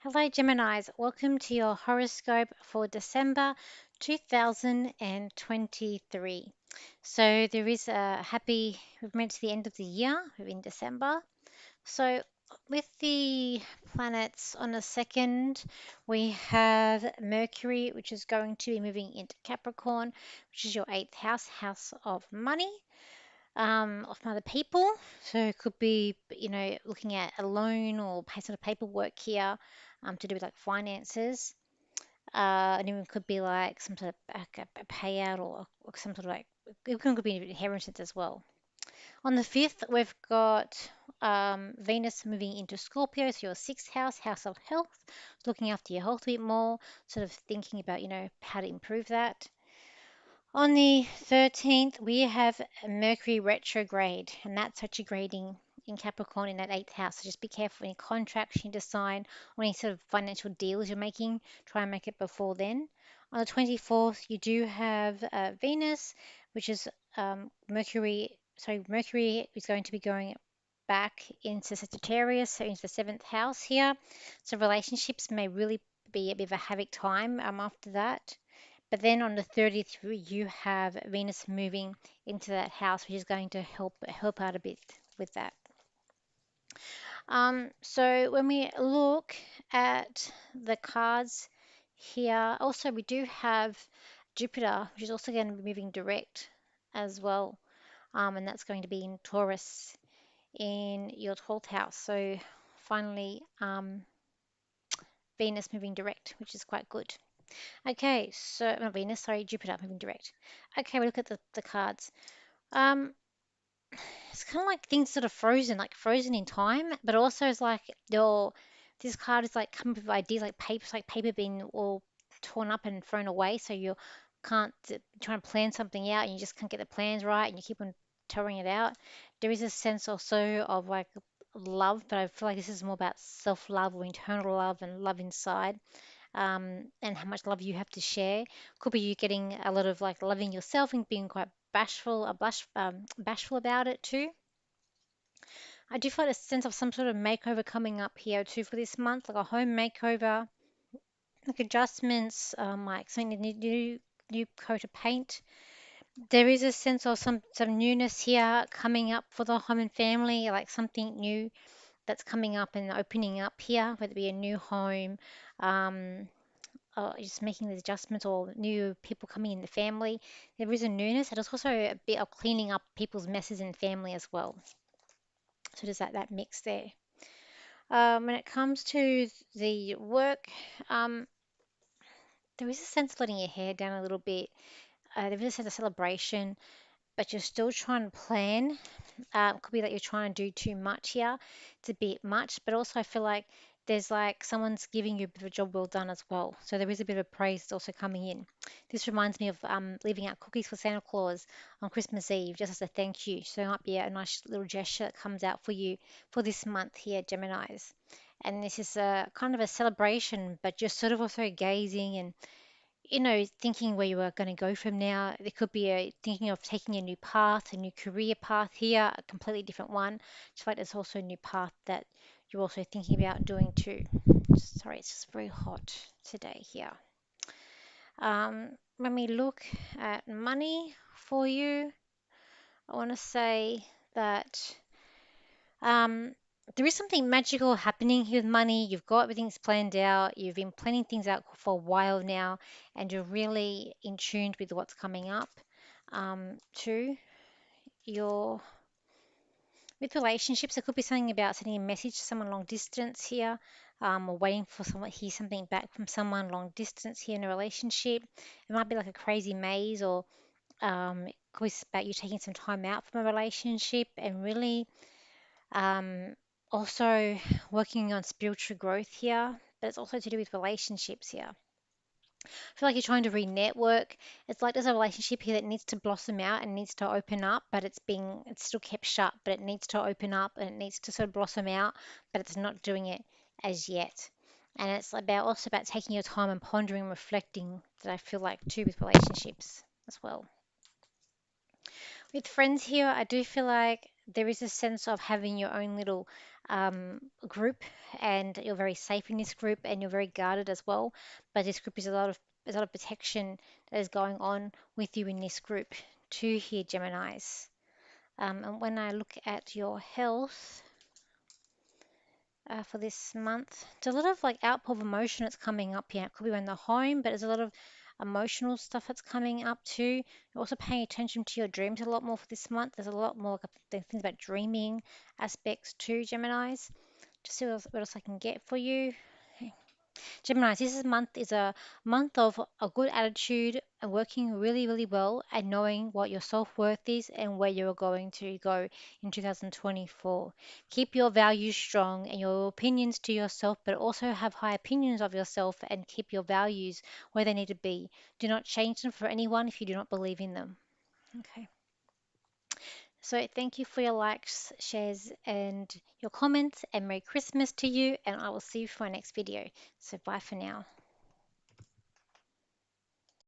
Hello, Geminis. Welcome to your horoscope for December 2023. So, there is we've made it to the end of the year, we're in December. So, with the planets on the second, we have Mercury, which is going to be moving into Capricorn, which is your eighth house, house of money, of other people. So it could be, looking at a loan or sort of paperwork here, to do with like finances. And even could be like some sort of like a payout or some sort of like, it could be inheritance as well. On the 5th, we've got Venus moving into Scorpio, so your sixth house, house of health, looking after your health a bit more, sort of thinking about, how to improve that. On the 13th, we have Mercury retrograde, and that's retrograding in Capricorn in that eighth house. So just be careful any contracts you need to sign or any sort of financial deals you're making. Try and make it before then. On the 24th, you do have Venus, which is Mercury is going to be going back into Sagittarius, so into the seventh house here. So relationships may really be a bit of a havoc time after that. But then on the 30th, you have Venus moving into that house, which is going to help out a bit with that. So when we look at the cards here, also we do have Jupiter, which is also going to be moving direct as well, and that's going to be in Taurus in your 12th house. So finally, Venus moving direct, which is quite good. Okay, so not Venus, sorry, Jupiter moving direct. Okay, we look at the cards. Um, it's kind of like things that are frozen, like frozen in time, but also it's like your this card is like coming with ideas like paper being all torn up and thrown away, so you can't trying to plan something out and you just can't get the plans right and you keep on tearing it out. There is a sense also of like love, but I feel like this is more about self-love or internal love and love inside, and how much love you have to share. Could be you getting a lot of like loving yourself and being quite bashful about it too. I do feel a sense of some sort of makeover coming up here too for this month, like a home makeover, like adjustments, like something new coat of paint. There is a sense of some newness here coming up for the home and family, like something new that's coming up and opening up here, whether it be a new home, um, just making these adjustments or new people coming in the family. There is a newness, and there's also a bit of cleaning up people's messes in family as well. So there's that mix there. When it comes to the work, um, there is a sense of letting your hair down a little bit. There is a sense of celebration, but you're still trying to plan. Could be that you're trying to do too much here. It's a bit much, but also I feel like there's like someone's giving you a bit of a job well done as well. So there is a bit of praise also coming in. This reminds me of leaving out cookies for Santa Claus on Christmas Eve, just as a thank you. So it might be a nice little gesture that comes out for you for this month here, Geminis. And this is a kind of a celebration, but just sort of also gazing and thinking where you are going to go from now. There could be thinking of taking a new path, a new career path here, a completely different one. Just like there's also a new path that you're also thinking about doing too. Sorry, it's just very hot today here. When we look at money for you, I want to say that um, there is something magical happening here with money. You've got everything's planned out. You've been planning things out for a while now, and you're really in tune with what's coming up. Too, your with relationships, it could be something about sending a message to someone long distance here, or waiting for someone to hear something back from someone long distance here in a relationship. It might be like a crazy maze, or it could be about you taking some time out from a relationship and really Um, also working on spiritual growth here, but it's also to do with relationships here. I feel like you're trying to re-network. It's like there's a relationship here that needs to blossom out and needs to open up, but it's still kept shut, but it needs to open up and it needs to sort of blossom out, but it's not doing it as yet. And it's about also about taking your time and pondering and reflecting that I feel like too with relationships as well. With friends here, I do feel like there is a sense of having your own little group, and you're very safe in this group, and you're very guarded as well. But this group is there's a lot of protection that is going on with you in this group too here, Geminis. And when I look at your health for this month, there's a lot of like outpour of emotion that's coming up here. It could be in the home, but there's a lot of emotional stuff that's coming up too. You're also paying attention to your dreams a lot more for this month. There's a lot more things about dreaming aspects too, Geminis. Just see what else I can get for you. Gemini, this month is a month of a good attitude and working really, really well and knowing what your self-worth is and where you're going to go in 2024. Keep your values strong and your opinions to yourself, but also have high opinions of yourself and keep your values where they need to be. Do not change them for anyone if you do not believe in them. Okay. So thank you for your likes, shares, and your comments, and Merry Christmas to you, and I will see you for my next video. So bye for now.